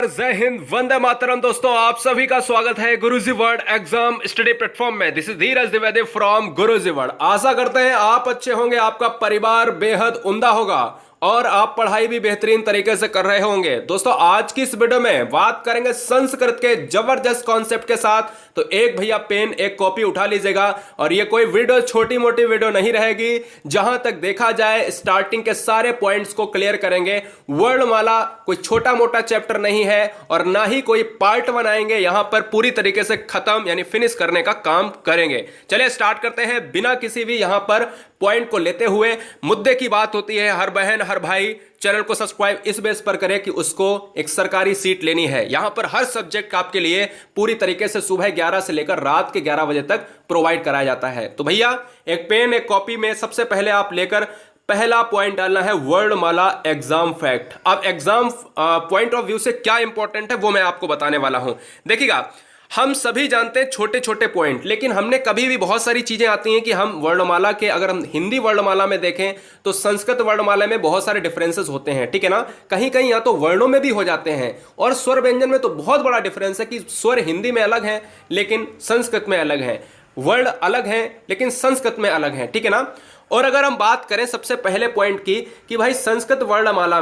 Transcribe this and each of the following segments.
जय हिंद, वंदे मातरम। दोस्तों, आप सभी का स्वागत है Guruji world exam study platform में। This is Dheeraj Dwivedi from Guruji world. आशा करते हैं आप अच्छे होंगे, आपका परिवार बेहद उम्दा होगा और आप पढ़ाई भी बेहतरीन तरीके से कर रहे होंगे। दोस्तों, आज की इस वीडियो में बात करेंगे संस्कृत के जबरदस्त कॉन्सेप्ट के साथ। तो एक भैया पेन एक कॉपी उठा लीजिएगा और ये कोई वीडियो छोटी मोटी वीडियो नहीं रहेगी। जहां तक देखा जाए स्टार्टिंग के सारे पॉइंट्स को क्लियर करेंगे। वर्णमाला कोई छोटा मोटा चैप्टर नहीं है और ना ही कोई पार्ट बनाएंगे। यहां पर पूरी तरीके से खत्म यानी फिनिश करने का काम करेंगे। चलिए स्टार्ट करते हैं बिना किसी भी यहां पर पॉइंट को लेते हुए। मुद्दे की बात होती है, हर बहन हर भाई चैनल को सब्सक्राइब इस बेस पर करें कि उसको एक सरकारी सीट लेनी है। यहां पर हर सब्जेक्ट आपके लिए पूरी तरीके से सुबह 11 से लेकर रात के 11 बजे तक प्रोवाइड कराया जाता है। तो भैया एक पेन एक कॉपी में सबसे पहले आप लेकर पहला पॉइंट डालना है वर्णमाला एग्जाम फैक्ट। अब एग्जाम पॉइंट ऑफ व्यू से क्या इंपॉर्टेंट है वो मैं आपको बताने वाला हूं। देखिएगा, हम सभी जानते हैं छोटे छोटे पॉइंट, लेकिन हमने कभी भी बहुत सारी चीजें आती हैं कि हम वर्णमाला के, अगर हम हिंदी वर्णमाला में देखें तो संस्कृत वर्णमाला में बहुत सारे डिफरेंसेस होते हैं, ठीक है ना। कहीं कहीं या तो वर्णों में भी हो जाते हैं और स्वर व्यंजन में तो बहुत बड़ा डिफरेंस है कि स्वर हिंदी में अलग है लेकिन संस्कृत में अलग है, वर्ण अलग है लेकिन संस्कृत में अलग है, ठीक है ना। और अगर हम बात करें सबसे पहले पॉइंट की कि भाई संस्कृत वर्णमाला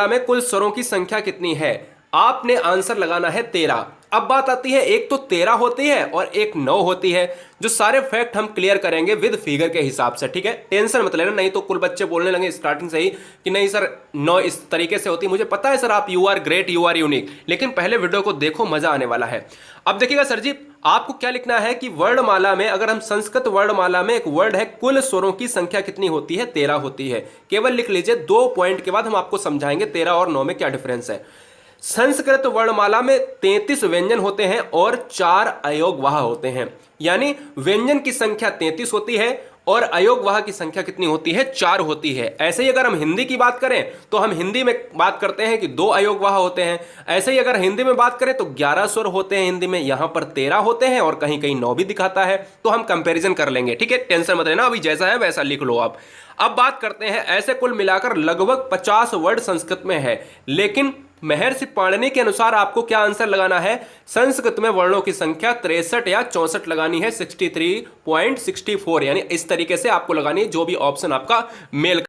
में कुल स्वरों की संख्या कितनी है, आपने आंसर लगाना है 13। अब बात आती है, एक तो 13 होती है और एक 9 होती है। जो सारे फैक्ट हम क्लियर करेंगे विद फिगर के हिसाब से, ठीक है। टेंशन मत लेना, नहीं तो कुल बच्चे बोलने लगे स्टार्टिंग से ही कि नहीं सर 9 इस तरीके से होती है। मुझे पता है सर, आप you are great, you are unique, लेकिन पहले वीडियो को देखो, मजा आने वाला है। अब देखिएगा सर जी, आपको क्या लिखना है कि वर्णमाला में, अगर हम संस्कृत वर्णमाला में एक वर्ड है, कुल स्वरों की संख्या कितनी होती है? 13 होती है। केवल लिख लीजिए, 2 पॉइंट के बाद हम आपको समझाएंगे 13 और 9 में क्या डिफरेंस है। संस्कृत वर्णमाला में 33 व्यंजन होते हैं और 4 अयोगवाह होते हैं, यानी व्यंजन की संख्या 33 होती है और अयोगवाह की संख्या कितनी होती है? 4 होती है। ऐसे ही अगर हम हिंदी की बात करें तो हम हिंदी में बात करते हैं कि 2 अयोगवाह होते हैं। ऐसे ही अगर हिंदी में बात करें तो 11 स्वर होते हैं हिंदी में, यहां पर 13 होते हैं और कहीं कहीं 9 भी दिखाता है। तो हम कंपैरिजन कर लेंगे, ठीक है, टेंशन मत लेना, अभी जैसा है वैसा लिख लो आप। अब बात करते हैं, ऐसे कुल मिलाकर लगभग 50 वर्ड संस्कृत में है, लेकिन महर्षि पाणिनि के अनुसार आपको क्या आंसर लगाना है? संस्कृत में वर्णों की संख्या 63 या 64 लगानी है, 63.64, यानी इस तरीके से आपको लगानी है, जो भी ऑप्शन आपका मेल।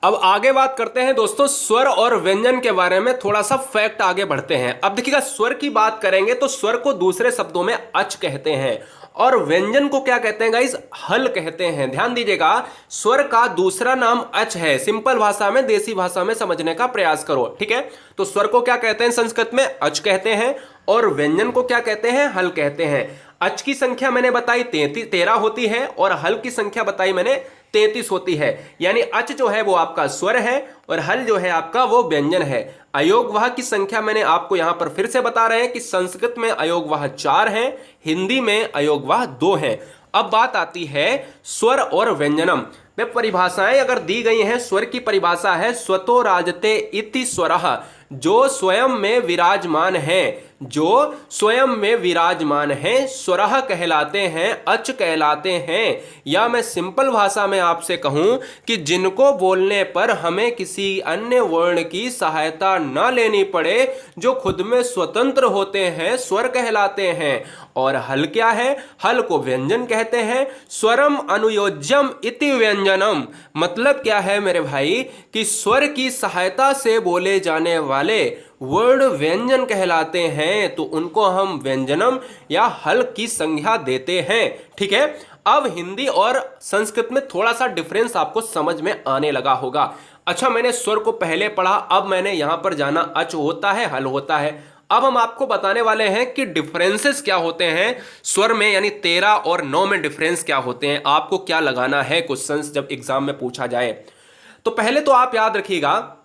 अब आगे बात करते हैं दोस्तों स्वर और व्यंजन के बारे में, थोड़ा सा फैक्ट आगे बढ़ते हैं। अब देखिएगा, स्वर की बात करेंगे तो स्वर को दूसरे शब्दों में अच कहते हैं और व्यंजन को क्या कहते हैं गाइस? हल कहते हैं। ध्यान दीजिएगा, स्वर का दूसरा नाम अच है। सिंपल भाषा में, देसी भाषा में समझने का प्रयास करो, ठीक है। तो स्वर को क्या कहते हैं संस्कृत में? अच कहते हैं और व्यंजन को क्या कहते हैं? हल कहते हैं। अच की संख्या मैंने बताई 13 होती है और हल की संख्या बताई मैंने 33 होती है, यानी अच जो है वो आपका स्वर है और हल जो है आपका वो व्यंजन है। अयोगवाह की संख्या मैंने आपको यहां पर फिर से बता रहे हैं कि संस्कृत में अयोगवाह 4 हैं, हिंदी में अयोगवाह 2 हैं। अब बात आती है स्वर और व्यंजनम में। परिभाषाएं अगर दी गई हैं, स्वर की परिभाषा है स्वतो राजते इति स्वरः, जो स्वयं में विराजमान है, जो स्वयं में विराजमान है, स्वरः कहलाते हैं, अच कहलाते हैं। या मैं सिंपल भाषा में आपसे कहूं कि जिनको बोलने पर हमें किसी अन्य वर्ण की सहायता न लेनी पड़े, जो खुद में स्वतंत्र होते हैं, स्वर कहलाते हैं। और हल क्या है? हल को व्यंजन कहते हैं। स्वरम अनुयोज्यम इति व्यंजनम, मतलब क्या है मेरे भाई कि स्वर की सहायता से बोले जाने वाले वर्ण व्यंजन कहलाते हैं, तो उनको हम व्यंजनम या हल की संज्ञा देते हैं, ठीक है। अब हिंदी और संस्कृत में थोड़ा सा डिफरेंस आपको समझ में आने लगा होगा। अच्छा, मैंने स्वर को पहले पढ़ा, अब मैंने यहां पर जाना अच होता है, हल होता है। अब हम आपको बताने वाले हैं कि डिफरेंसेस क्या होते हैं स्वर में, यानी 13 और 9 में डिफरेंस क्या होते हैं, आपको क्या लगाना है क्वेश्चंस जब एग्जाम में पूछा जाए। तो पहले तो आप याद रखिएगा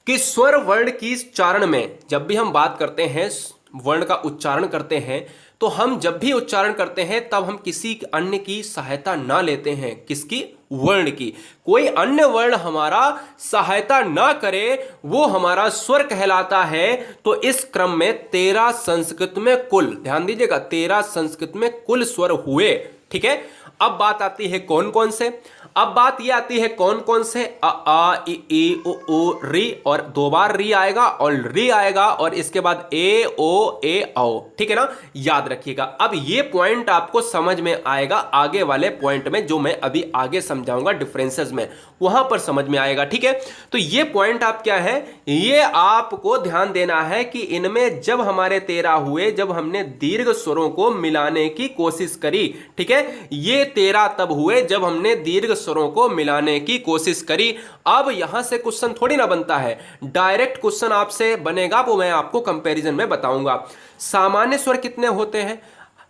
कि स्वर वर्ण की उच्चारण में, जब भी हम बात करते हैं वर्ण का उच्चारण करते हैं, तो हम जब भी उच्चारण करते हैं तब हम किसी अन्य की सहायता ना लेते हैं। किसकी? वर्ण की। कोई अन्य वर्ण हमारा सहायता ना करे वो हमारा स्वर कहलाता है। तो इस क्रम में 13 संस्कृत में कुल, ध्यान दीजिएगा, 13 संस्कृत में कुल स्वर हुए, ठीक है। अब बात आती है कौन कौन से। अब बात ये आती है कौन कौन से, अ आ इ ई उ ऊ री, और 2 बार री आएगा और री आएगा और इसके बाद ए ओ ए औ, ठीक है ना, याद रखिएगा। अब ये पॉइंट आपको समझ में आएगा आगे वाले पॉइंट में, जो मैं अभी आगे समझाऊंगा डिफरेंसेस में, वहां पर समझ में आएगा, ठीक है। तो ये पॉइंट आप क्या है, ये आपको ध्यान देना है कि इनमें जब हमारे 13 हुए, जब हमने दीर्घ स्वरों को मिलाने की कोशिश करी, ठीक है, ये 13 तब हुए जब हमने दीर्घ स्वरों को मिलाने की कोशिश करी। अब यहां से क्वेश्चन थोड़ी ना बनता है, डायरेक्ट क्वेश्चन आपसे बनेगा, वो मैं आपको कंपैरिजन में बताऊंगा। सामान्य स्वर कितने होते हैं,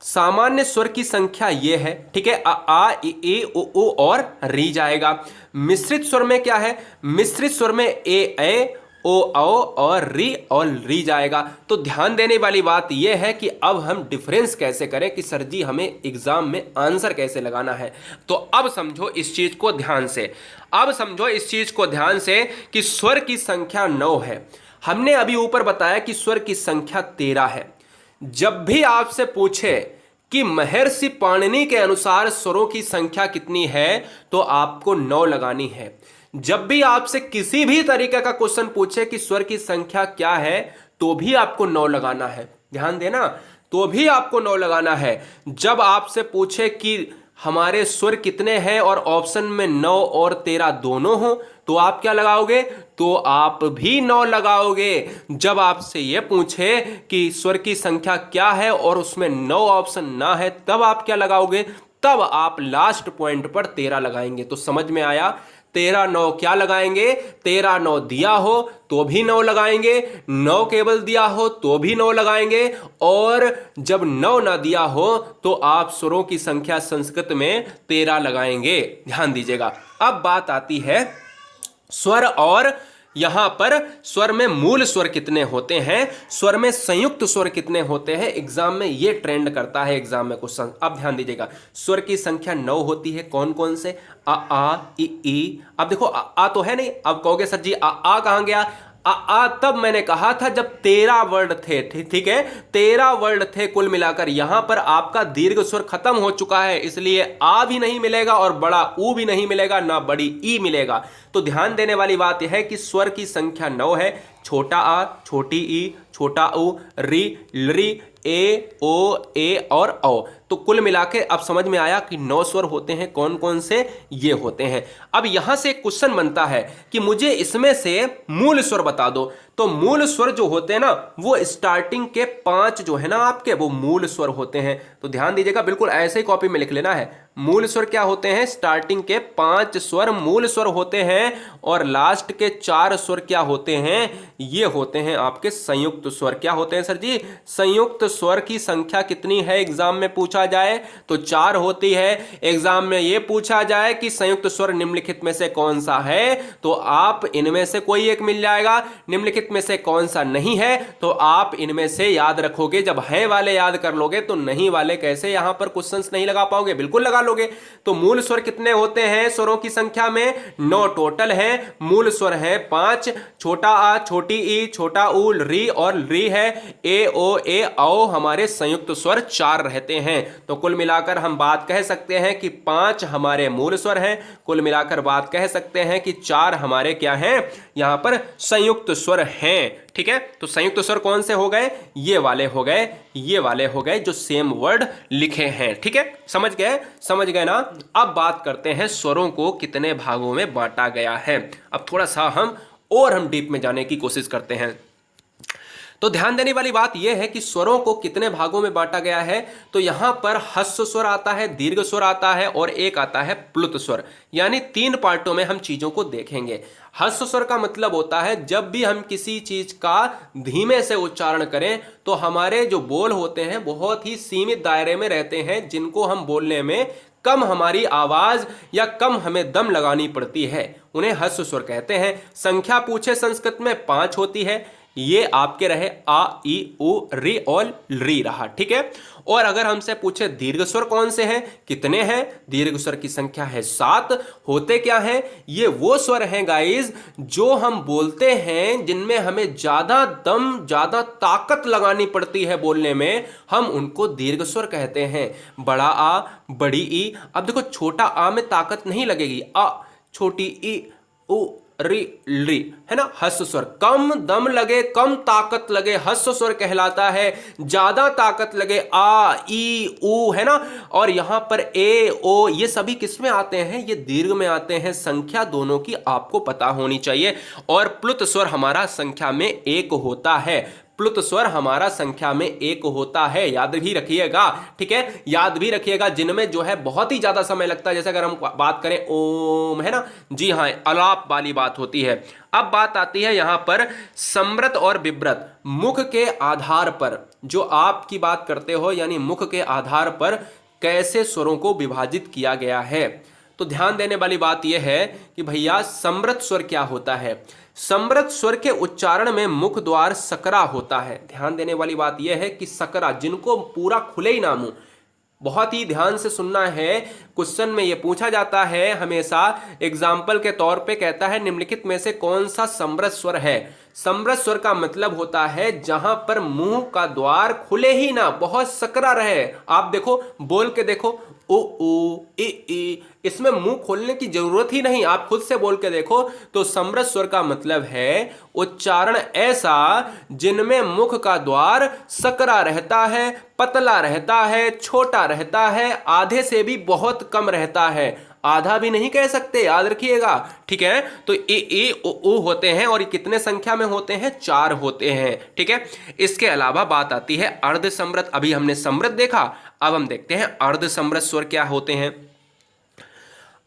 सामान्य स्वर की संख्या ये है, ठीक है, अ आ इ ई उ ऊ और री जाएगा। मिश्रित स्वर में क्या है, मिश्रित स्वर में ए ओ औ और री जाएगा। तो ध्यान देने वाली बात यह है कि अब हम डिफरेंस कैसे करें कि सर जी हमें एग्जाम में आंसर कैसे लगाना है। तो अब समझो इस चीज को ध्यान से, अब समझो इस चीज को ध्यान से कि स्वर की संख्या 9 है। हमने अभी ऊपर बताया कि स्वर की संख्या 13 है। जब भी आपसे पूछे कि महर्षि पाणिनि के अनुसार स्वरों की संख्या कितनी है, तो आपको 9 लगानी है। जब भी आपसे किसी भी तरीके का क्वेश्चन पूछे कि स्वर की संख्या क्या है, तो भी आपको 9 लगाना है। ध्यान देना, तो भी आपको 9 लगाना है। जब आपसे पूछे कि हमारे स्वर कितने हैं और ऑप्शन में 9 और 13 दोनों हो, तो आप क्या लगाओगे, तो आप भी 9 लगाओगे। जब आपसे यह पूछे कि स्वर की संख्या क्या है और उसमें 9 ऑप्शन ना है, तब आप क्या लगाओगे, तब आप लास्ट पॉइंट पर 13 लगाएंगे। तो समझ में आया, 13 9 क्या लगाएंगे, 13 9 दिया हो तो भी 9 लगाएंगे, 9 केवल दिया हो तो भी 9 लगाएंगे, और जब 9 ना दिया हो तो आप स्वरों की संख्या संस्कृत में 13 लगाएंगे। ध्यान दीजिएगा। अब बात आती है स्वर, और यहां पर स्वर में मूल स्वर कितने होते हैं, स्वर में संयुक्त स्वर कितने होते हैं, एग्जाम में ये ट्रेंड करता है, एग्जाम में क्वेश्चन। अब ध्यान दीजिएगा, स्वर की संख्या 9 होती है। कौन कौन से, अ आ इ ई। अब देखो आ तो है नहीं, अब कहोगे सर जी आ कहां गया, आ तब मैंने कहा था जब 13 वर्ड थे, ठीक है, 13 वर्ड थे कुल मिलाकर। यहां पर आपका दीर्घ स्वर खत्म हो चुका है, इसलिए आ भी नहीं मिलेगा और बड़ा ऊ भी नहीं मिलेगा, ना बड़ी ई मिलेगा। तो ध्यान देने वाली बात यह है कि स्वर की संख्या 9 है। छोटा आ, छोटी ई, छोटा ऊ, री, लरी, ए ओ ए और औ। तो कुल मिला के अब समझ में आया कि 9 स्वर होते हैं। कौन कौन से, ये होते हैं। अब यहां से एक क्वेश्चन बनता है कि मुझे इसमें से मूल स्वर बता दो। तो मूल स्वर जो होते हैं ना, वो स्टार्टिंग के 5 जो है ना आपके, वो मूल स्वर होते हैं। तो ध्यान दीजिएगा, बिल्कुल ऐसे ही कॉपी में लिख लेना है। मूल स्वर क्या होते हैं, स्टार्टिंग के 5 स्वर मूल स्वर होते हैं, और लास्ट के 4 स्वर क्या होते हैं, ये होते हैं आपके संयुक्त स्वर। क्या होते हैं सर जी, संयुक्त स्वर की संख्या कितनी है एग्जाम में पूछा जाए तो 4 होती है। एग्जाम में ये पूछा जाए कि संयुक्त स्वर निम्नलिखित में से कौन सा है, तो आप इनमें से कोई एक मिल जाएगा। निम्नलिखित में से कौन सा नहीं है, तो आप इनमें से याद रखोगे। जब है वाले याद कर लोगे तो नहीं वाले कैसे यहां पर क्वेश्चंस नहीं लगा पाओगे, बिल्कुल लगा लोगे। तो मूल स्वर कितने होते हैं स्वरों की संख्या में, 9 टोटल है। मूल स्वर है 5, छोटा आ, छोटी ई, छोटा ऊ, री और री है। ए ओ ए औ हमारे संयुक्त स्वर 4 रहते हैं। तो कुल मिलाकर हम बात कह सकते हैं कि 5 हमारे मूल स्वर हैं। कुल मिलाकर बात कह सकते हैं कि 4 हमारे क्या हैं, यहां पर संयुक्त स्वर हैं। ठीक है, तो संयुक्त स्वर कौन से हो गए, ये वाले हो गए, ये वाले हो गए जो सेम वर्ड लिखे हैं। ठीक है, समझ गए, समझ गए ना। अब बात करते हैं स्वरों को कितने भागों में बांटा गया है। अब थोड़ा सा हम डीप में जाने की कोशिश करते हैं। तो ध्यान देने वाली बात यह है कि स्वरों को कितने भागों में बांटा गया है। तो यहां पर ह्रस्व स्वर आता है, दीर्घ स्वर आता है, और एक आता है प्लुत स्वर। यानी 3 पार्टों में हम चीजों को देखेंगे। ह्रस्व स्वर का मतलब होता है जब भी हम किसी चीज का धीमे से उच्चारण करें तो हमारे जो बोल होते हैं बहुत ही सीमित दायरे में रहते हैं, जिनको हम बोलने में कम हमारी आवाज या कम हमें दम लगानी पड़ती है, उन्हें ह्रस्व स्वर कहते हैं। संख्या पूछे संस्कृत में 5 होती है। ये आपके रहे आ, ई, उ, री और री रहा, ठीक है। और अगर हमसे पूछे दीर्घ स्वर कौन से हैं, कितने हैं, दीर्घ स्वर की संख्या है 7। होते क्या हैं, ये वो स्वर हैं गाइस जो हम बोलते हैं जिनमें हमें ज्यादा दम, ज्यादा ताकत लगानी पड़ती है बोलने में, हम उनको दीर्घ स्वर कहते हैं। बड़ा आ, बड़ी ई। अब देखो छोटा आ में ताकत नहीं लगेगी, आ, छोटी ई, उ, री, ली, है ना। ह्रस्व स्वर कम दम लगे, कम ताकत लगे, ह्रस्व स्वर कहलाता है। ज्यादा ताकत लगे, आ, ई, उ, है ना। और यहां पर ए, ओ, ये सभी किस में आते हैं, ये दीर्घ में आते हैं। संख्या दोनों की आपको पता होनी चाहिए। और प्लुत स्वर हमारा संख्या में 1 होता है। प्लुत स्वर हमारा संख्या में 1 होता है, याद भी रखिएगा, ठीक है। याद भी रखिएगा, जिनमें जो है बहुत ही ज्यादा समय लगता है, जैसे अगर हम बात करें ओम, है ना, जी हाँ, अलाप वाली बात होती है। अब बात आती है यहां पर सम्रत और विव्रत। मुख के आधार पर जो आपकी बात करते हो, यानी मुख के आधार पर कैसे स्वरों को विभाजित किया गया है, तो ध्यान देने वाली बात यह है कि भैया सम्रत स्वर क्या होता है। सम्रत स्वर के उच्चारण में मुख द्वार सकरा होता है। ध्यान देने वाली बात यह है कि सकरा, जिनको पूरा खुले ही ना मुंह, बहुत ही ध्यान से सुनना है। क्वेश्चन में यह पूछा जाता है हमेशा, एग्जाम्पल के तौर पे कहता है निम्नलिखित में से कौन सा सम्रत स्वर है। सम्रत स्वर का मतलब होता है जहां पर मुंह का द्वार खुले ही ना, बहुत सकरा रहे। आप देखो, बोल के देखो, ओ, ई, इसमें मुंह खोलने की जरूरत ही नहीं, आप खुद से बोल के देखो। तो सम्रत स्वर का मतलब है उच्चारण ऐसा जिनमें मुख का द्वार सकरा रहता है, पतला रहता है, छोटा रहता है, आधे से भी बहुत कम रहता है। आधा भी नहीं कह सकते, याद रखिएगा, ठीक है। तो ए, ओ होते हैं, और ये कितने संख्या में होते हैं, 4 होते हैं, ठीक है। इसके अलावा बात आती है अर्ध सम्रत। अभी हमने सम्रत देखा, अब हम देखते हैं अर्ध सम्रत स्वर क्या होते हैं।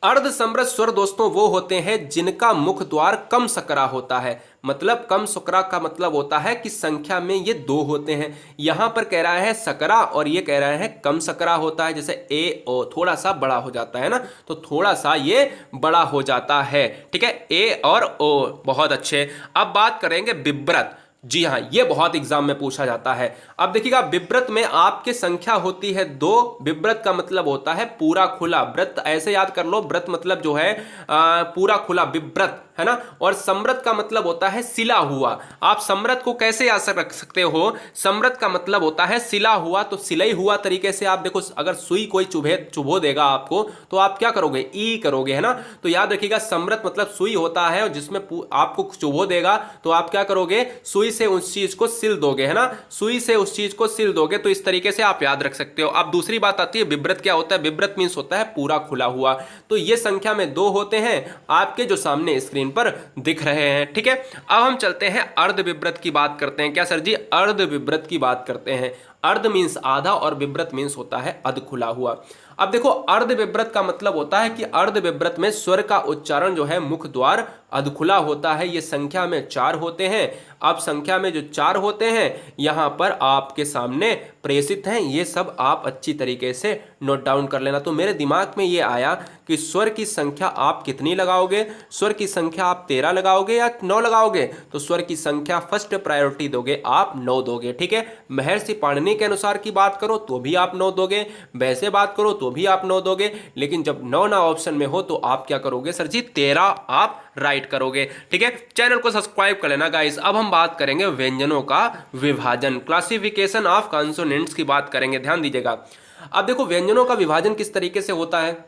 अर्ध सम्रत स्वर दोस्तों वो होते हैं जिनका मुख द्वार कम सकरा होता है। मतलब कम सकरा का मतलब होता है कि संख्या में ये 2 होते हैं। यहां पर कह रहा है सकरा और ये कह रहा है कम सकरा होता है। जैसे ए, ओ थोड़ा सा बड़ा हो जाता है ना, तो थोड़ा सा ये बड़ा हो जाता है, ठीक है। ए और ओ, बहुत अच्छे। अब बात करेंगे विव्रत। जी हाँ, ये बहुत एग्जाम में पूछा जाता है। अब देखिएगा, विव्रत में आपके संख्या होती है 2। विव्रत का मतलब होता है पूरा खुला। व्रत ऐसे याद कर लो, व्रत मतलब जो है पूरा खुला, विव्रत, है ना। और सम्रत का मतलब होता है सिला हुआ। आप सम्रत को कैसे याद रख सकते हो, सम्रत का मतलब होता है सिला हुआ, तो सिलाई हुआ तरीके से आप देखो, अगर सुई कोई चुभो देगा आपको, तो आप क्या करोगे, ई करोगे, है ना। तो याद रखिएगा, सम्रत मतलब सुई होता है, और जिसमें आपको चुभो देगा तो आप क्या करोगे, सुई से उस चीज को सिल दोगे, है ना, सुई से उस चीज को सिल दोगे। तो इस तरीके से आप याद रख सकते हो। अब दूसरी बात आती है विव्रत क्या होता है। विव्रत मींस होता है पूरा खुला हुआ। तो ये संख्या में 2 होते हैं, आपके जो सामने स्क्रीन पर दिख रहे हैं, ठीक है। अब हम चलते हैं अर्ध विव्रत की बात करते हैं। क्या सर जी, अर्ध विव्रत की बात करते हैं। अर्ध मींस आधा और विव्रत मींस होता है अध खुला हुआ। अब देखो, अर्ध विव्रत का मतलब होता है कि अर्ध विव्रत में स्वर का उच्चारण जो है मुख द्वार अधखुला होता है। ये संख्या में 4 होते हैं। अब संख्या में जो 4 होते हैं यहां पर आपके सामने प्रेषित हैं, ये सब आप अच्छी तरीके से नोट डाउन कर लेना। तो मेरे दिमाग में ये आया कि स्वर की संख्या आप कितनी लगाओगे। स्वर की संख्या आप 13 लगाओगे या 9 लगाओगे, तो स्वर की संख्या फर्स्ट प्रायोरिटी दोगे, आप 9 दोगे, ठीक है। महर्षि पाणिनि के अनुसार की बात करो तो भी आप 9 दोगे, वैसे बात करो तो भी आप 9 दोगे, लेकिन जब 9 ना ऑप्शन में हो तो आप क्या करोगे सर जी, 13 आप राइट करोगे, ठीक है। चैनल को सब्सक्राइब कर लेना गाइस। अब हम बात करेंगे व्यंजनों का विभाजन, क्लासिफिकेशन ऑफ कॉन्सोनेंट्स की बात करेंगे, ध्यान दीजिएगा। अब देखो, व्यंजनों का विभाजन किस तरीके से होता है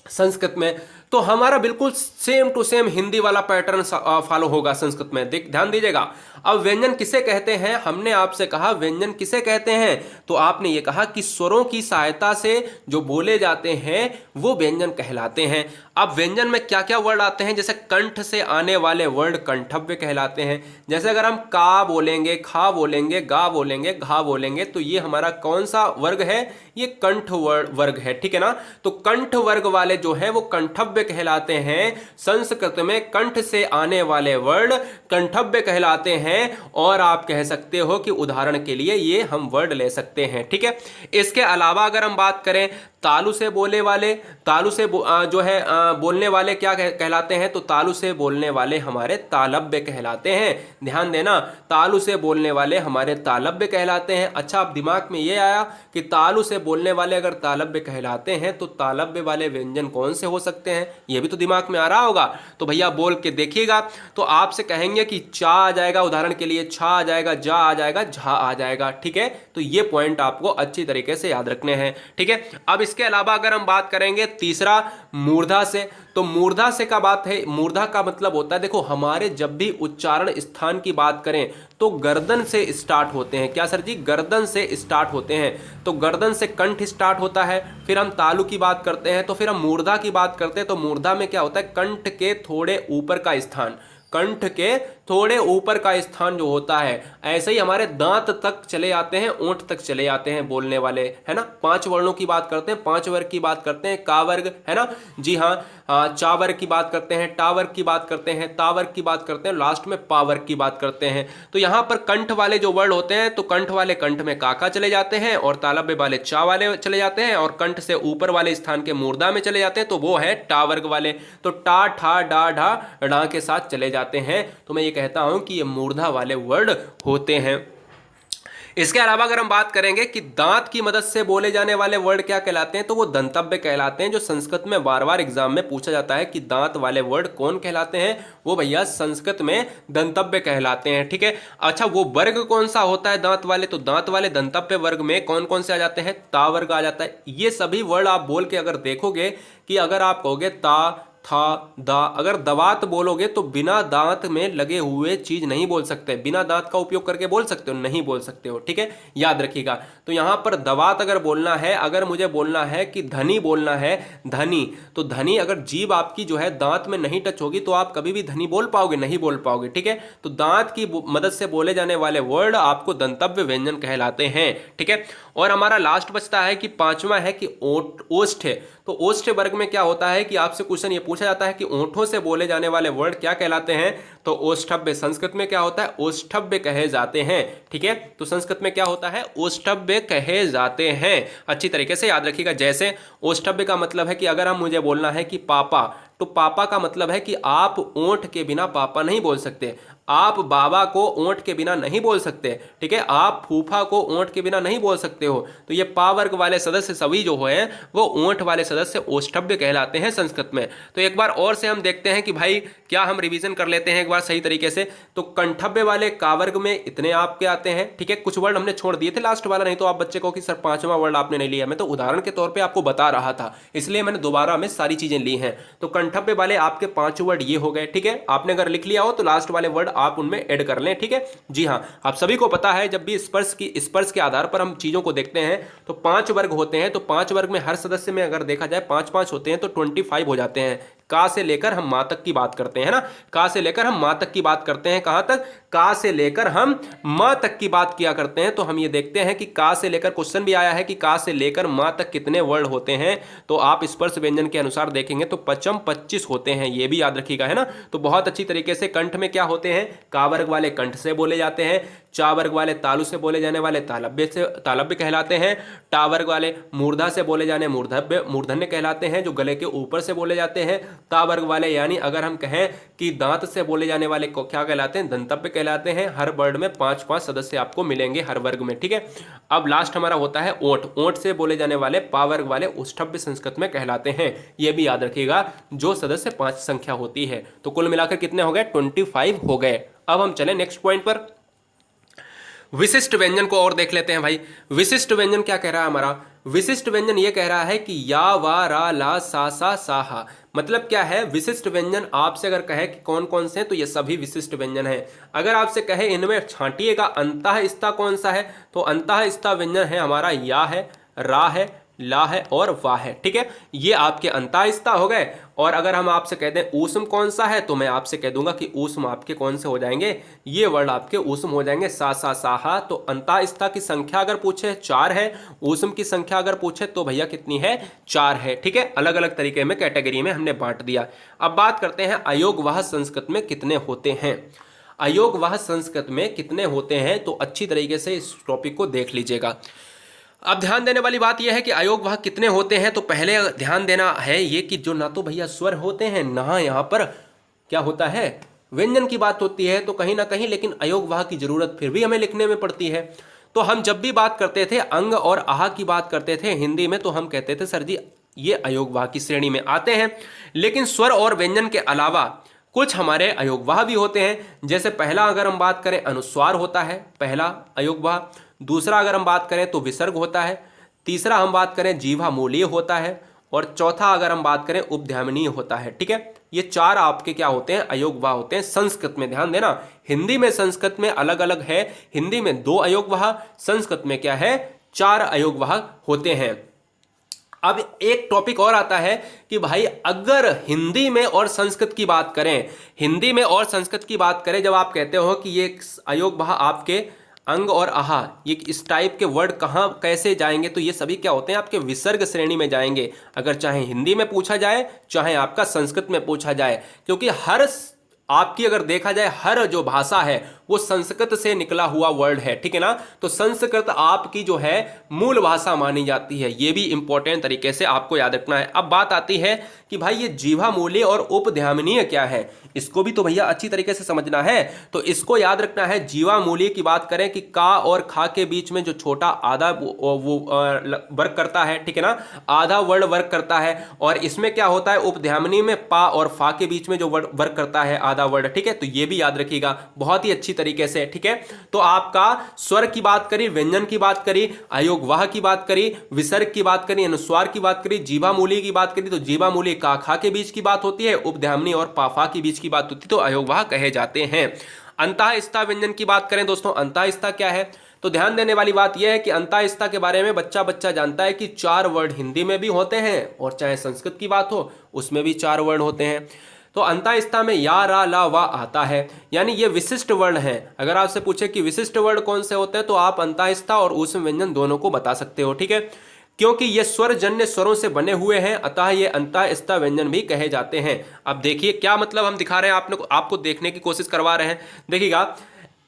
संस्कृत में, तो हमारा बिल्कुल सेम टू सेम हिंदी वाला पैटर्न फॉलो होगा संस्कृत में, ध्यान दीजिएगा। अब व्यंजन किसे कहते हैं, हमने आपसे कहा व्यंजन किसे कहते हैं, तो आपने ये कहा कि स्वरों की सहायता से जो बोले जाते हैं वो व्यंजन कहलाते हैं। अब व्यंजन में क्या क्या वर्ड आते हैं, जैसे कंठ से आने वाले वर्ड कंठव्य कहलाते हैं। जैसे अगर हम का बोलेंगे, खा बोलेंगे, गा बोलेंगे, घा बोलेंगे, तो ये हमारा कौन सा वर्ग है, ये कंठ वर्ग है, ठीक है ना। तो कंठ वर्ग वाले जो है वो कंठव्य कहलाते हैं। संस्कृत में कंठ से आने वाले वर्ड कंठव्य कहलाते हैं। और आप कह सकते हो कि उदाहरण के लिए ये हम वर्ड ले सकते हैं, ठीक है। इसके अलावा अगर हम बात करें तालु से बोले वाले, तालु से जो है बोलने वाले क्या कहलाते हैं, तो तालु से बोलने वाले हमारे तालव्य कहलाते हैं। ध्यान देना, तालु से बोलने वाले हमारे तालव्य कहलाते हैं। अच्छा, अब दिमाग में ये आया कि तालु से बोलने वाले अगर तालव्य कहलाते हैं तो तालव्य वाले व्यंजन कौन से हो सकते हैं, ये भी तो दिमाग में आ रहा होगा। तो भैया बोल के देखिएगा। तो आपसे कहेंगे कि चा आ जाएगा, उदाहरण के लिए छा आ जाएगा, जा आ जाएगा, झा आ जाएगा, ठीक है। तो ये पॉइंट आपको अच्छी तरीके से याद रखने हैं, ठीक है। अब इसके अलावा अगर हम बात करेंगे तीसरा मूर्धा से, तो मूर्धा से का बात है, मूर्धा का मतलब होता है, देखो हमारे जब भी उच्चारण स्थान की बात करें तो गर्दन से स्टार्ट होते हैं। क्या सर जी? गर्दन से स्टार्ट होते हैं। तो गर्दन से कंठ स्टार्ट होता है, फिर हम तालु की बात करते हैं, तो फिर हम मूर्धा की बात करते हैं। तो मूर्धा में क्या होता है? कंठ के थोड़े ऊपर का स्थान, कंठ के थोड़े ऊपर का स्थान जो होता है। ऐसे ही हमारे दांत तक चले आते हैं, ओंठ तक चले आते हैं बोलने वाले, है ना। 5 वर्णों की बात करते हैं, 5 वर्ग की बात करते हैं, का वर्ग, है ना जी हाँ, चा वर्ग की बात करते हैं, टा वर्ग की बात करते हैं, ता वर्ग की बात करते हैं, लास्ट में पा वर्ग की बात करते हैं। तो यहाँ पर कंठ वाले जो वर्ड होते हैं, तो कंठ वाले कंठ में काका चले जाते हैं, और तालव्य वाले चा वाले चले जाते हैं, और कंठ से ऊपर वाले स्थान के मूर्धा में चले जाते हैं, तो वो है टा वर्ग वाले। तो टा, ठा, डा, ढा, ढा के साथ चले जाते हैं। तो मैं ये कहता हूं कि ये मूर्धा वाले वर्ड होते हैं। इसके अलावा अगर हम बात करेंगे कि दांत की मदद से बोले जाने वाले वर्ड क्या कहलाते हैं, तो वो दंतव्य कहलाते हैं। जो संस्कृत में बार बार एग्जाम में पूछा जाता है कि दांत वाले वर्ड कौन कहलाते हैं, वो भैया संस्कृत में दंतव्य कहलाते हैं, ठीक है। अच्छा, वो वर्ग कौन सा होता है दांत वाले, तो दांत वाले दंतव्य वर्ग में कौन कौन से आ जाते हैं? ता वर्ग आ जाता है। ये सभी वर्ड आप बोल के अगर देखोगे कि अगर आप कहोगे ता, था, दा, अगर दवात बोलोगे तो बिना दांत में लगे हुए चीज नहीं बोल सकते, बिना दांत का उपयोग करके बोल सकते हो, नहीं बोल सकते हो, ठीक है, याद रखिएगा। तो यहां पर दवात अगर बोलना है, अगर मुझे बोलना है कि धनी बोलना है, धनी, तो धनी अगर जीभ आपकी जो है दांत में नहीं टच होगी तो आप कभी भी धनी बोल पाओगे, नहीं बोल पाओगे, ठीक है। तो दांत की मदद से बोले जाने वाले वर्ड आपको दंतव्य व्यंजन कहलाते हैं, ठीक है। और हमारा लास्ट बचता है कि 5वां है कि ओष्ठ है। तो ओष्ठ वर्ग में क्या होता है कि आपसे क्वेश्चन ये पूछा जाता है कि ओंठों से बोले जाने वाले वर्ड क्या कहलाते हैं, तो ओष्ठव्य। संस्कृत में क्या होता है? ओष्ठव्य कहे जाते हैं, ठीक है। तो संस्कृत में क्या होता है? ओष्ठव्य कहे जाते हैं। अच्छी तरीके से याद रखिएगा। जैसे ओष्ठव्य का मतलब है कि अगर हम मुझे बोलना है कि पापा, तो पापा का मतलब है कि आप ओंठ के बिना पापा नहीं बोल सकते, आप बाबा को ओंठ के बिना नहीं बोल सकते, ठीक है, आप फूफा को ओंठ के बिना नहीं बोल सकते हो। तो ये पा वर्ग वाले सदस्य सभी जो है वो ओंठ वाले सदस्य ओष्ठव्य कहलाते हैं संस्कृत में। तो एक बार और से हम देखते हैं कि भाई क्या हम रिवीजन कर लेते हैं एक बार सही तरीके से। तो कंठव्य वाले का वर्ग में इतने आपके आते हैं, ठीक है। कुछ वर्ड हमने छोड़ दिए थे लास्ट वाला, नहीं तो आप बच्चे को कि सर 5वां वर्ड आपने नहीं लिया। मैं तो उदाहरण के तौर पर आपको बता रहा था, इसलिए मैंने दोबारा में सारी चीजें ली हैं। तो कंठव्य वाले आपके 5 वर्ड ये हो गए, ठीक है। आपने अगर लिख लिया हो तो लास्ट वाले वर्ड आप उनमें ऐड कर लें, ठीक है। जी हाँ, आप सभी को पता है जब भी स्पर्श के आधार पर हम चीजों को देखते हैं तो 5 वर्ग होते हैं। तो 5 वर्ग में हर सदस्य में अगर देखा जाए 5-5 होते हैं तो 25 हो जाते हैं। का से लेकर हम मां तक की बात करते हैं ना, का से लेकर हम मां तक की बात करते हैं। कहां तक? का से लेकर हम मां तक की बात किया करते हैं। तो हम ये देखते हैं कि का से लेकर क्वेश्चन भी आया है कि का से लेकर मां तक कितने वर्ड होते हैं। तो आप स्पर्श व्यंजन के अनुसार देखेंगे तो 25 होते हैं, ये भी याद रखिएगा, है ना। तो बहुत अच्छी तरीके से कंठ में क्या होते हैं? का वर्ग वाले कंठ से बोले जाते हैं, चा वर्ग वाले तालु से बोले जाने वाले तालव्य कहलाते हैं, टा वर्ग वाले मूर्धा से बोले जाने मूर्धन्य कहलाते हैं, जो गले के ऊपर से बोले जाते हैं। ता वर्ग वाले यानी अगर हम कहें कि दांत से बोले जाने वाले को क्या कहलाते हैं? दंतव्य कहलाते हैं। हर वर्ड में 5-5 सदस्य आपको मिलेंगे हर वर्ग में, ठीक है। अब लास्ट हमारा होता है ओंठ। ओंठ से बोले जाने वाले पा वर्ग वाले ओष्ठव्य संस्कृत में कहलाते हैं। यह भी याद रखिएगा, जो सदस्य 5 संख्या होती है। तो कुल मिलाकर कितने हो गए? 25 हो गए। अब हम चले नेक्स्ट पॉइंट पर। विशिष्ट व्यंजन को और देख लेते हैं भाई। विशिष्ट व्यंजन क्या कह रहा है हमारा? विशिष्ट व्यंजन ये कह रहा है कि या, वा, रा, ला, सा, सा, साहा। मतलब क्या है? विशिष्ट व्यंजन आपसे अगर कहे कि कौन कौन से हैं तो ये सभी विशिष्ट व्यंजन हैं। अगर आपसे कहे इनमें छांटिएगा अंतः स्था कौन सा है, तो अंतः स्था व्यंजन है हमारा या है, रा है, ला है और वाह है, ठीक है। ये आपके अंतः स्था हो गए। और अगर हम आपसे कह दें ऊष्म कौन सा है, तो मैं आपसे कह दूंगा कि ऊष्म आपके कौन से हो जाएंगे, ये वर्ड आपके ऊष्म हो जाएंगे, सा सा साहा। तो अंतःस्था की संख्या अगर पूछे 4 है, ऊष्म की संख्या अगर पूछे तो भैया कितनी है, 4 है। ठीक है, अलग अलग तरीके में कैटेगरी में हमने बांट दिया। अब बात करते हैं अयोगवाह संस्कृत में कितने होते हैं। अयोगवाह संस्कृत में कितने होते हैं, तो अच्छी तरीके से इस टॉपिक को देख लीजिएगा। अब ध्यान देने वाली बात यह है कि अयोगवाह कितने होते हैं, तो पहले ध्यान देना है ये कि जो ना तो भैया स्वर होते हैं, ना यहाँ पर क्या होता है, व्यंजन की बात होती है, तो कहीं ना कहीं लेकिन अयोगवाह की जरूरत फिर भी हमें लिखने में पड़ती है। तो हम जब भी बात करते थे अंग और आह की बात करते थे हिंदी में, तो हम कहते थे सर जी ये अयोगवाह की श्रेणी में आते हैं। लेकिन स्वर और व्यंजन के अलावा कुछ हमारे अयोगवाह भी होते हैं। जैसे पहला अगर हम बात करें अनुस्वार होता है, पहला अयोगवाह। दूसरा अगर हम बात करें तो विसर्ग होता है। तीसरा हम बात करें जीवा मूलीय होता है। और चौथा अगर हम बात करें उपध्यामनीय होता है। ठीक है, ये 4 आपके क्या होते हैं, अयोगवाह होते हैं संस्कृत में। ध्यान देना, हिंदी में संस्कृत में अलग अलग है, हिंदी में 2 अयोगवाह, संस्कृत में क्या है, 4 अयोगवाह होते हैं। अब एक टॉपिक और आता है कि भाई अगर हिंदी में और संस्कृत की बात करें, हिंदी में और संस्कृत की बात करें, जब आप कहते हो कि ये अयोगवाह आपके अंग और आहा, ये इस टाइप के वर्ड कहाँ कैसे जाएंगे, तो ये सभी क्या होते हैं, आपके विसर्ग श्रेणी में जाएंगे। अगर चाहे हिंदी में पूछा जाए, चाहे आपका संस्कृत में पूछा जाए, क्योंकि हर आपकी अगर देखा जाए हर जो भाषा है वो संस्कृत से निकला हुआ वर्ड है। ठीक है ना, तो संस्कृत आपकी जो है मूल भाषा मानी जाती है, ये भी इंपॉर्टेंट तरीके से आपको याद रखना है। अब बात आती है कि भाई ये जीवा मूल्य और उपध्यामनीय क्या है, इसको भी तो भैया अच्छी तरीके से समझना है। तो इसको याद रखना है, जीवा मूल्य की बात करें कि का और खा के बीच में जो छोटा आधा वो वर्क करता है, ठीक है ना, आधा वर्ड वर्क करता है। और इसमें क्या होता है, उपध्यामनी में पा और फा के बीच में जो वर्ड वर्क करता है आधा वर्ड। ठीक है, तो ये भी याद रखिएगा बहुत ही अच्छी तरीके से। ठीक है, तो आपका स्वर की बात करी, व्यंजन की बात करी, अयोगवाह की बात करी, विसर्ग की बात करी, अनुस्वार की बात करी, जीवा मूल्य की बात करी, तो जीवा मूल्य का खा के बीच की बात होती है, उपध्यामनी और पाफा के बीच की बात होती है, तो अयोगवाह कहे जाते हैं। अंतःस्था व्यंजन की बात करें दोस्तों, अंतःस्था क्या है, तो ध्यान देने वाली बात यह है कि अंतःस्था के बारे में बच्चा बच्चा जानता है कि 4 वर्ड हिंदी में भी होते हैं और चाहे संस्कृत की बात हो उसमें भी 4 वर्ड होते हैं। तो अंतःस्था में या रा ला वा आता है, यानी ये विशिष्ट वर्ण है। अगर आपसे पूछे कि विशिष्ट वर्ण कौन से होते हैं, तो आप अंतःस्था और ऊष्म व्यंजन दोनों को बता सकते हो। ठीक है, क्योंकि ये स्वर जन्य स्वरों से बने हुए हैं, अतः ये अंतःस्था व्यंजन भी कहे जाते हैं। अब देखिए क्या मतलब हम दिखा रहे हैं, आपको देखने की कोशिश करवा रहे हैं। देखिएगा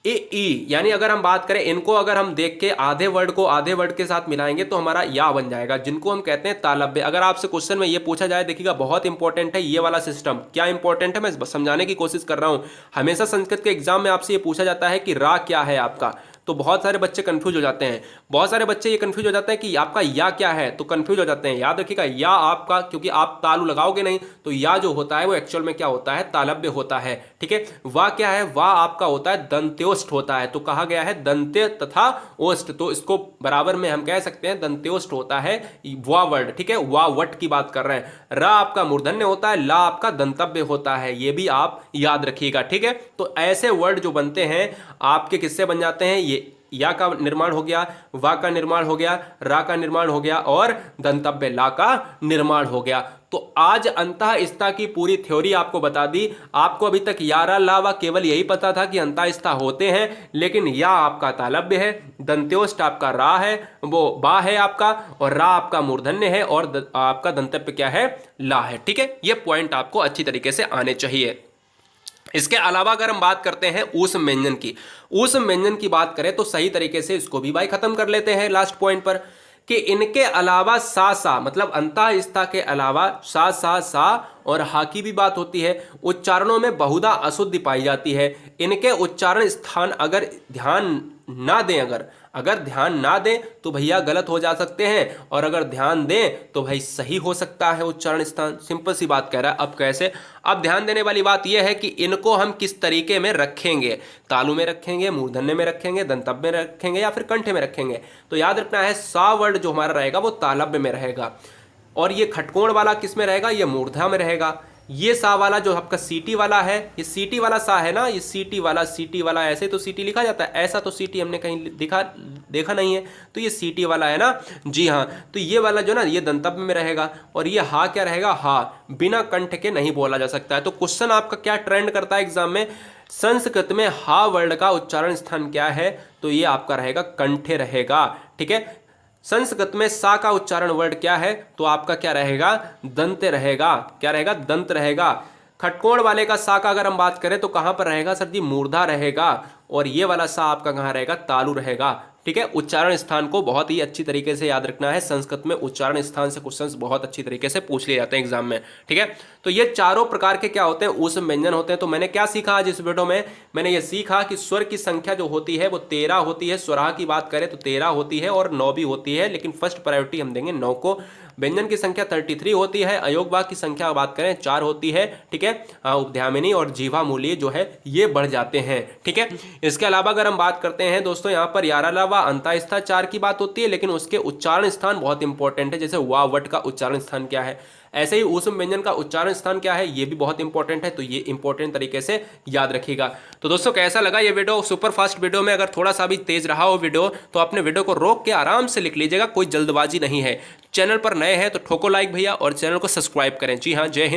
ए ई, यानी अगर हम बात करें इनको, अगर हम देख के आधे वर्ड को आधे वर्ड के साथ मिलाएंगे तो हमारा या बन जाएगा, जिनको हम कहते हैं तालव्य। अगर आपसे क्वेश्चन में ये पूछा जाए, देखिएगा बहुत इंपॉर्टेंट है ये वाला सिस्टम। क्या इंपॉर्टेंट है, मैं समझाने की कोशिश कर रहा हूं। हमेशा संस्कृत के एग्जाम में आपसे ये पूछा जाता है कि रा क्या है आपका, तो बहुत सारे बच्चे कंफ्यूज हो जाते हैं। बहुत सारे बच्चे ये कंफ्यूज हो जाते हैं कि आपका या क्या है, तो कंफ्यूज हो जाते हैं। याद रखिएगा या आपका, क्योंकि आप तालु लगाओगे नहीं, तो या जो होता है वो एक्चुअल में क्या होता है, तालव्य होता है। ठीक है, वा क्या है, वा आपका होता है दंत्योष्ठ होता है। तो कहा गया है दंत्य तथा ओष्ठ, तो इसको बराबर में हम कह सकते हैं दंत्योष्ठ होता है वा वर्ड। ठीक है, वा वट की बात कर रहे हैं। रा आपका मूर्धन्य होता है, ला आपका दंतव्य होता है, ये भी आप याद रखिएगा। ठीक है, तो ऐसे वर्ड जो बनते हैं आपके किससे बन जाते हैं, ये या का निर्माण हो गया, वा का निर्माण हो गया, रा का निर्माण हो गया और दंतव्य ला का निर्माण हो गया। तो आज अंतःस्था की पूरी थ्योरी आपको बता दी। आपको अभी तक या रा ला वा केवल यही पता था कि अंतःस्था होते हैं, लेकिन या आपका तालव्य है, दंत्योष्ठ आपका रा है, वो बा है आपका, और रा आपका मूर्धन्य है, और आपका दंतव्य क्या है, ला है। ठीक है, ये पॉइंट आपको अच्छी तरीके से आने चाहिए। इसके अलावा अगर हम बात करते हैं ऊष्म व्यंजन की, ऊष्म व्यंजन की बात करें तो सही तरीके से इसको भी भाई खत्म कर लेते हैं लास्ट पॉइंट पर, कि इनके अलावा सा सा, मतलब अंतःस्था के अलावा सा सा सा और हा की भी बात होती है। उच्चारणों में बहुधा अशुद्धि पाई जाती है। इनके उच्चारण स्थान अगर ध्यान ना दें, अगर ध्यान ना दें तो भैया गलत हो जा सकते हैं, और अगर ध्यान दें तो भाई सही हो सकता है उच्चारण स्थान। सिंपल सी बात कह रहा है। अब कैसे, अब ध्यान देने वाली बात यह है कि इनको हम किस तरीके में रखेंगे, तालु में रखेंगे, मूर्धन्य में रखेंगे, दंतव्य में रखेंगे या फिर कंठे में रखेंगे। तो याद रखना है सा वर्ड जो हमारा रहेगा वो तालव्य में रहेगा, और ये खटकोण वाला किस में रहेगा, ये मूर्धा में रहेगा। ये सा वाला जो आपका सीटी वाला है, ये सीटी वाला सा है ना, ये सीटी वाला ऐसे तो सीटी लिखा जाता है, ऐसा तो सीटी हमने कहीं देखा नहीं है, तो ये सीटी वाला है ना। जी हाँ, तो ये वाला जो ना ये दंतव्य में रहेगा, और ये हा क्या रहेगा, हा बिना कंठ के नहीं बोला जा सकता है। तो क्वेश्चन आपका क्या ट्रेंड करता है एग्जाम में, संस्कृत में हा वर्ड का उच्चारण स्थान क्या है, तो ये आपका रहेगा कंठे रहेगा। ठीक है, संस्कृत में सा का उच्चारण वर्ड क्या है, तो आपका क्या रहेगा, दंत रहेगा। क्या रहेगा, दंत रहेगा। खटकोण वाले का सा का अगर हम बात करें तो कहां पर रहेगा सर जी, मूर्धा रहेगा, और ये वाला सा आपका कहां रहेगा, तालु रहेगा। ठीक है, उच्चारण स्थान को बहुत ही अच्छी तरीके से याद रखना है, संस्कृत में उच्चारण स्थान से क्वेश्चंस बहुत अच्छी तरीके से पूछ लिए जाते हैं एग्जाम में। ठीक है, तो ये चारों प्रकार के क्या होते हैं, ऊष्म व्यंजन होते हैं। तो मैंने क्या सीखा आज इस वीडियो में, मैंने ये सीखा कि स्वर की संख्या जो होती है वो 13 होती है, स्वराह की बात करें तो 13 होती है और 9 भी होती है, लेकिन फर्स्ट प्रायोरिटी हम देंगे 9 को। व्यंजन की संख्या 33 होती है, अयोग वाक्य की संख्या बात करें 4 होती है। ठीक है, उपध्यामिनी और जीवा मूल्य जो है ये बढ़ जाते हैं। ठीक है, इसके अलावा अगर हम बात करते हैं दोस्तों, यहाँ पर यारालावा अंतःस्था 4 की बात होती है, लेकिन उसके उच्चारण स्थान बहुत इंपॉर्टेंट है। जैसे वा वट का उच्चारण स्थान क्या है, ऐसे ही ऊष्म व्यंजन का उच्चारण स्थान क्या है, ये भी बहुत इंपॉर्टेंट है, तो ये इंपॉर्टेंट तरीके से याद रखिएगा। तो दोस्तों कैसा लगा ये वीडियो, सुपर फास्ट वीडियो में अगर थोड़ा सा भी तेज रहा हो वीडियो तो अपने वीडियो को रोक के आराम से लिख लीजिएगा, कोई जल्दबाजी नहीं है। चैनल पर नए हैं तो ठोको लाइक भैया, और चैनल को सब्सक्राइब करें। जी हाँ, जय हिंद।